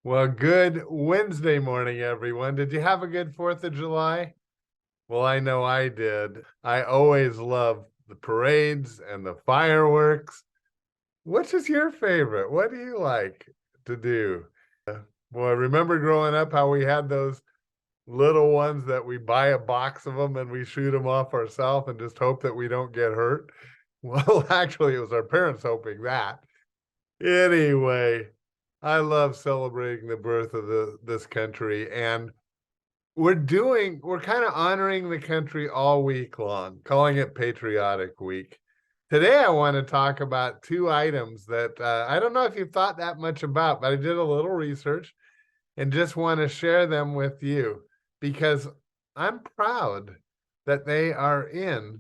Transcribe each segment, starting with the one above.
Well, good Wednesday morning, everyone. Did you have a good 4th of July? Well, I know I did. I always love the parades and the fireworks. Which is your favorite? What do you like to do? Well, I remember growing up how we had those little ones that we buy a box of them and we shoot them off ourselves and just hope that we don't get hurt. Well, actually, it was our parents hoping that. Anyway, I love celebrating the birth of this country, and we're kind of honoring the country all week long, calling it Patriotic Week. Today, I want to talk about two items that I don't know if you've thought that much about, but I did a little research and just want to share them with you because I'm proud that they are in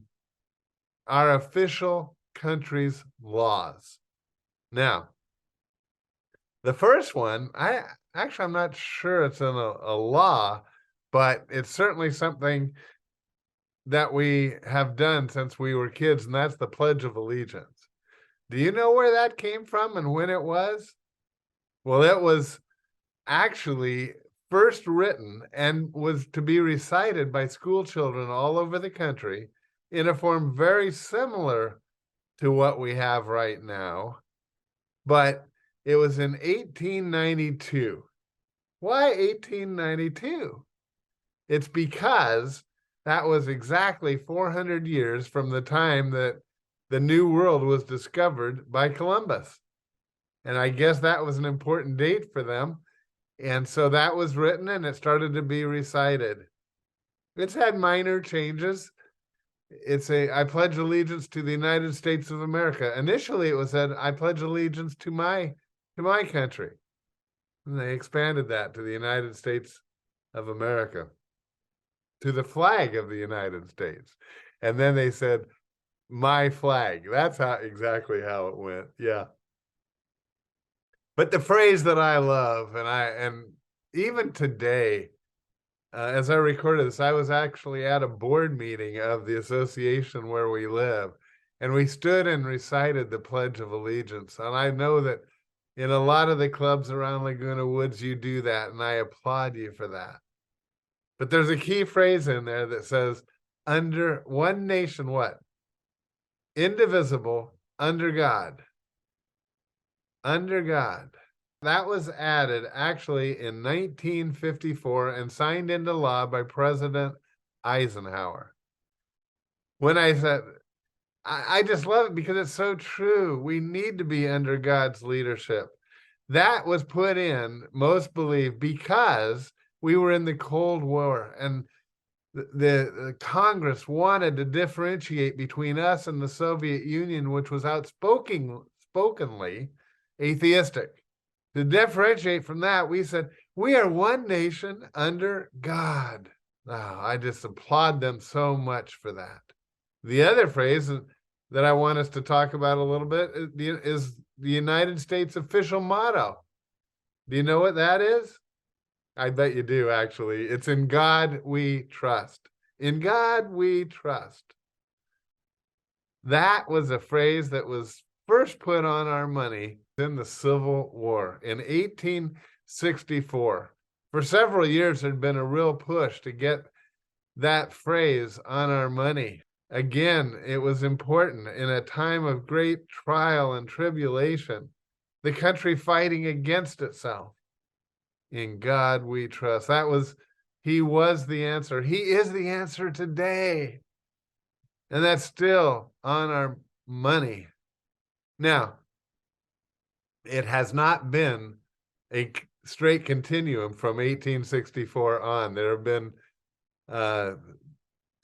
our official country's laws. Now, the first one, I'm not sure it's in a law, but it's certainly something that we have done since we were kids, and that's the Pledge of Allegiance. Do you know where that came from and when it was? Well, it was actually first written and was to be recited by school children all over the country in a form very similar to what we have right now, but it was in 1892. Why 1892? It's because that was exactly 400 years from the time that the New World was discovered by Columbus. And I guess that was an important date for them. And so that was written and it started to be recited. It's had minor changes. I pledge allegiance to the United States of America. Initially, it was said, I pledge allegiance to my country. And they expanded that to the United States of America, to the flag of the United States. And then they said, my flag. That's exactly how it went. Yeah. But the phrase that I love, and even today, as I recorded this, I was actually at a board meeting of the association where we live, and we stood and recited the Pledge of Allegiance. And I know that in a lot of the clubs around Laguna Woods, you do that, and I applaud you for that. But there's a key phrase in there that says, under one nation, what? Indivisible, under God. Under God. That was added actually in 1954 and signed into law by President Eisenhower. When I said, I just love it because it's so true. We need to be under God's leadership. That was put in, most believe, because we were in the Cold War and the Congress wanted to differentiate between us and the Soviet Union, which was outspokenly atheistic. To differentiate from that, we said, we are one nation under God. Oh, I just applaud them so much for that. The other phrase that I want us to talk about a little bit is the United States official motto. Do you know what that is? I bet you do, actually. It's in God we trust. In God we trust. That was a phrase that was first put on our money in the Civil War in 1864. For several years, there'd been a real push to get that phrase on our money. Again, it was important in a time of great trial and tribulation, the country fighting against itself. In God we trust. He was the answer. He is the answer today. And that's still on our money. Now, it has not been a straight continuum from 1864 on. There have been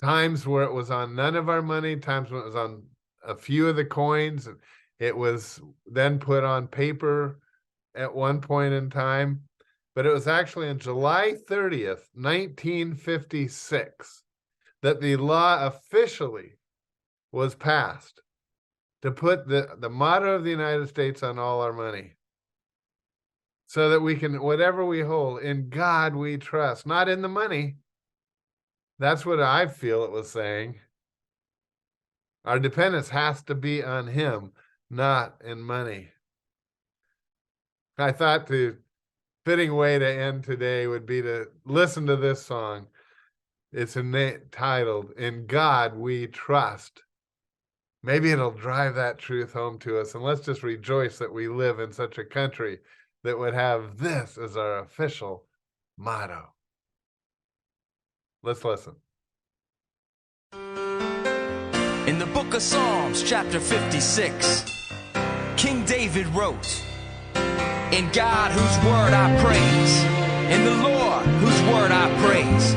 times where it was on none of our money, times when it was on a few of the coins. It was then put on paper at one point in time. But it was actually on July 30th, 1956, that the law officially was passed to put the motto of the United States on all our money. So that we can, whatever we hold, in God we trust, not in the money. That's what I feel it was saying. Our dependence has to be on Him, not in money. I thought to fitting way to end today would be to listen to this song. It's titled, "In God We Trust." Maybe it'll drive that truth home to us. And let's just rejoice that we live in such a country that would have this as our official motto. Let's listen. In the book of Psalms, chapter 56, King David wrote, "In God whose word I praise, in the Lord whose word I praise,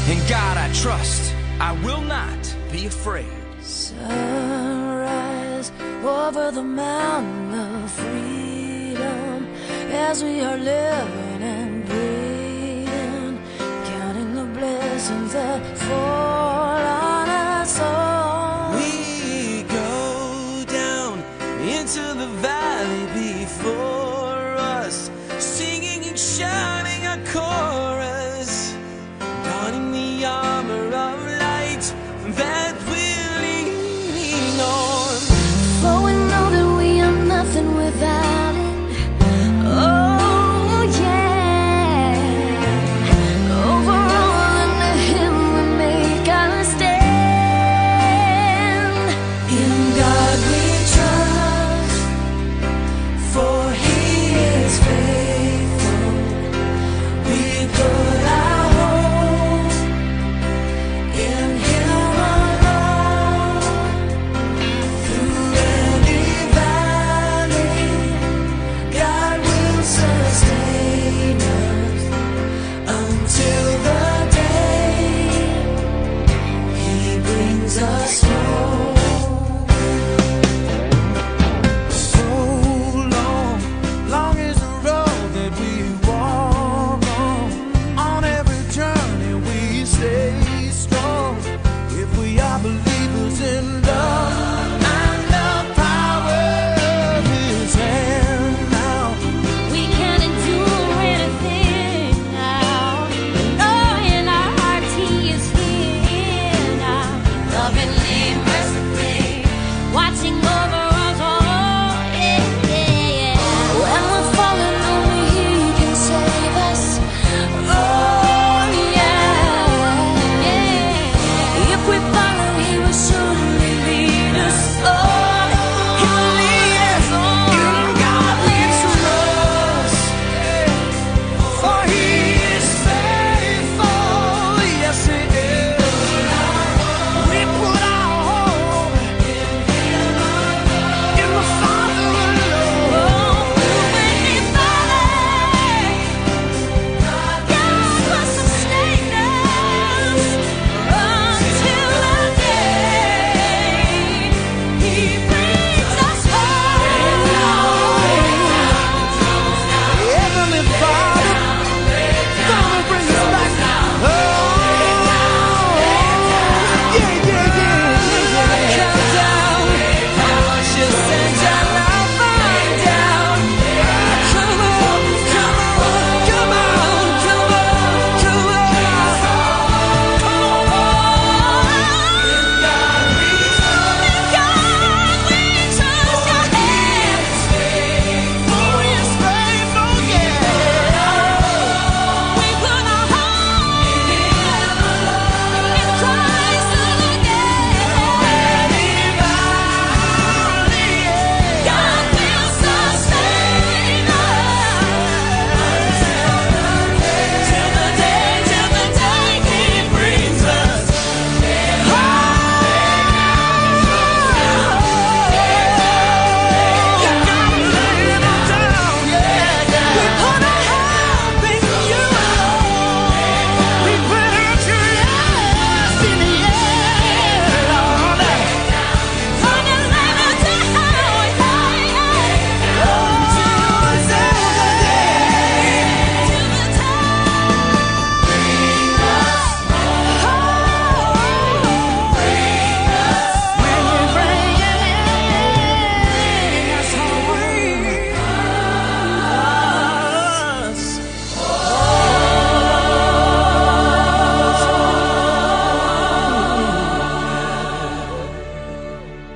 in God I trust, I will not be afraid." Sunrise over the mountain of freedom, as we are living and breathing, counting the blessings that fall